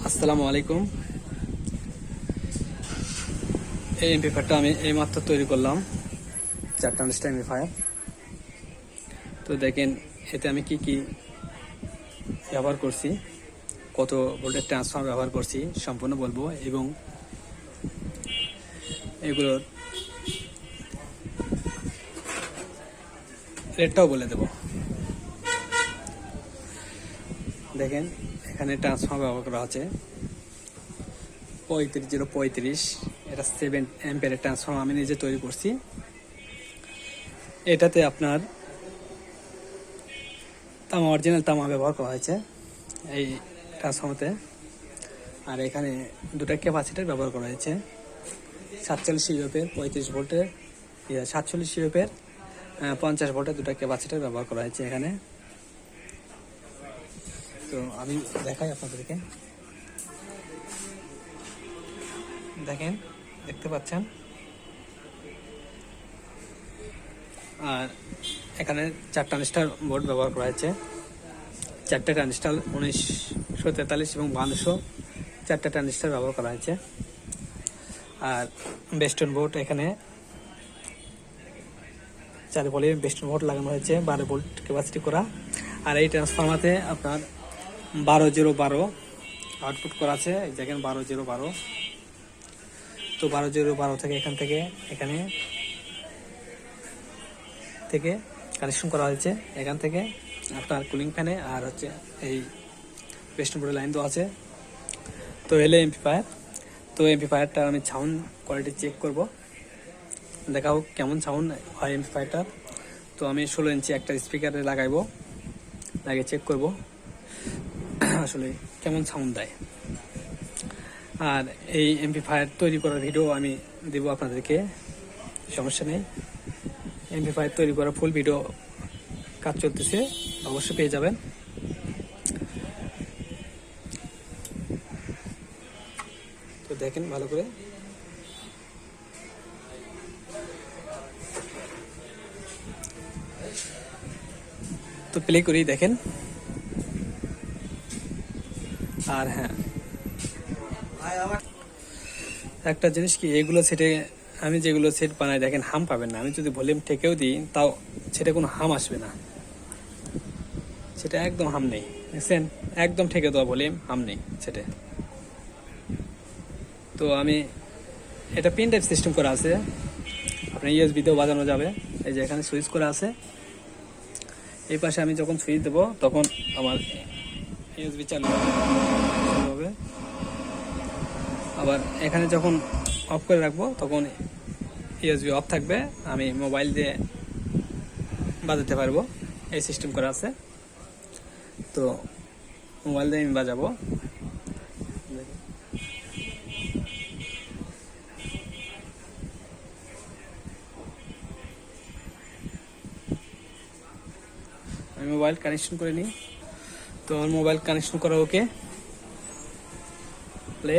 আসসালামু আলাইকুম। এই এমপ্লিফায়ারটা আমি এইমাত্র তৈরি করলাম, 4 ট্রানজিস্টর এমপ্লিফায়ার। তো দেখেন এতে আমি কি কি ব্যবহার করছি, কত ভোল্টের ট্রান্সফর্মার ব্যবহার করছি সম্পূর্ণ বলবো, এবং এগুলোর রেটটাও বলে দেব। দেখেন এখানে ট্রান্সফর্মার ব্যবহার করা আছে 3535, এটা 7 অ্যাম্পিয়ারের ট্রান্সফর্মার আমি নিজে তৈরি করছি। এটাতে আপনার তামা, অরিজিনাল তামা ব্যবহার করা হয়েছে এই ট্রান্সফর্মারতে। আর এখানে দুটা ক্যাপাসিটার ব্যবহার করা হয়েছে, 47 ইউএফের 35 ভোল্টের, 47 ইউএফের 50 ভোল্টের দুটা ক্যাপাসিটার ব্যবহার করা হয়েছে এখানে। তো আমি দেখাই আপনাদেরকে, দেখেন দেখতে পাচ্ছেন। আর এখানে 4 ট্রানজিস্টর বোর্ড ব্যবহার করা হয়েছে, 4টে ট্রানজিস্টর 1943 এবং 1200 4টে ট্রানজিস্টর ব্যবহার করা হয়েছে। আর বেস্টন বোর্ড এখানে 4 ভোল্ট বেস্টন বোর্ড লাগানো হয়েছে, 12 ভোল্ট ক্যাপাসিটি করা। আর এই ট্রান্সফর্মারতে আপনার 12012 আউটপুট করা আছে, দেখেন 12012। তো 12012 থেকে এখানে থেকে কানেকশন করা হয়েছে, এখান থেকে আপনার কুলিং ফ্যানে, আর হচ্ছে এই বেস্টন বোর্ডে লাইন দেওয়া আছে। তো এলে এমপ্লিফায়ার, তো এমপ্লিফায়ারটা আমি সাউন্ড কোয়ালিটি চেক করব, দেখা হোক কেমন সাউন্ড হয় এমপ্লিফায়ারটার। তো আমি 16 ইঞ্চি একটা স্পিকারে লাগিয়ে চেক করব আসলে কেমন সাউন্ড দেয়। আর এই এমপ্লিফায়ার তৈরি করার ভিডিও আমি দেব আপনাদেরকে, সমস্যা নেই। এমপ্লিফায়ার তৈরি করার ফুল ভিডিও কাজ চলতেছে, অবশ্যই পেয়ে যাবেন। তো দেখেন ভালো করে, তো প্লে করি দেখেন। আর হ্যাঁ, একটা জিনিস কি, এগুলো সেটে আমি যেগুলো সেট বানাই দেখেন হাম পাবেন না। আমি যদি ভলিউম ঠেকেও দিই তাও সেটা কোনো হাম আসবে না, সেটা একদম হাম নেই, দেখছেন? একদম ঠেকে দেওয়া ভলিউম, হাম নেই সেটা। তো আমি এটা পিন টাইপ সিস্টেম করা আছে, আপনার ইউএসবিতেও বাজানো যাবে। এই যে এখানে সুইচ করা আছে, এই পাশে আমি যখন সুইচ দেবো তখন আমার ইউএসবি চালু হবে। আবার এখানে যখন অফ করে রাখবো তখন ইউএসবি অফ থাকবে, আমি মোবাইল দিয়ে বাজাতে পারবো, এই সিস্টেম করা আছে। তো মোবাইল দিয়ে আমি বাজাবো, আমি মোবাইল কানেকশন করে নিই। তো আমার মোবাইল কানেকশন করা ওকে, play.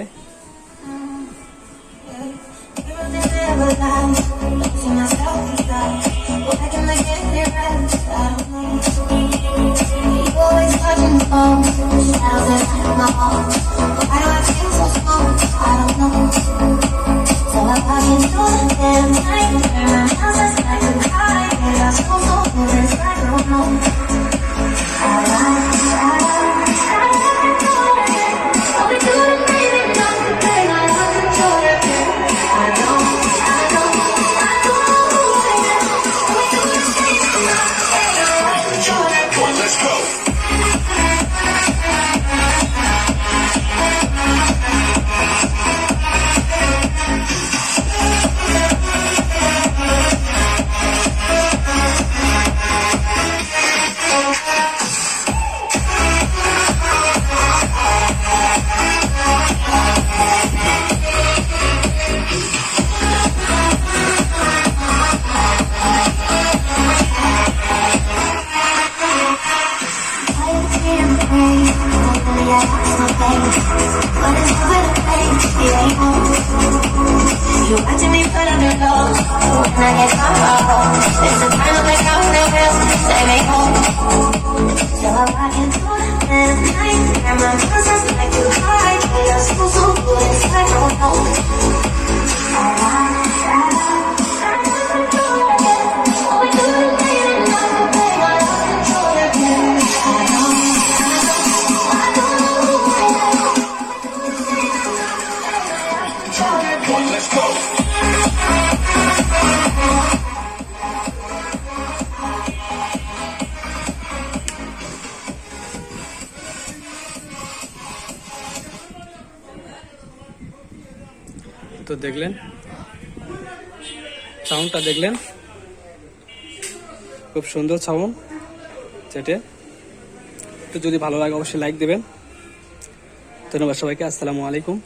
You watching me put on your clothes when I get home. It's the time to make out real real. Say me home. So I walk into the night and my muscles like you hide. দেখলেন সাউন্ডটা, দেখলেন খুব সুন্দর sound সেটে। তো যদি ভালো লাগে অবশ্যই লাইক দেবেন। ধন্যবাদ সবাইকে, আসসালামু আলাইকুম।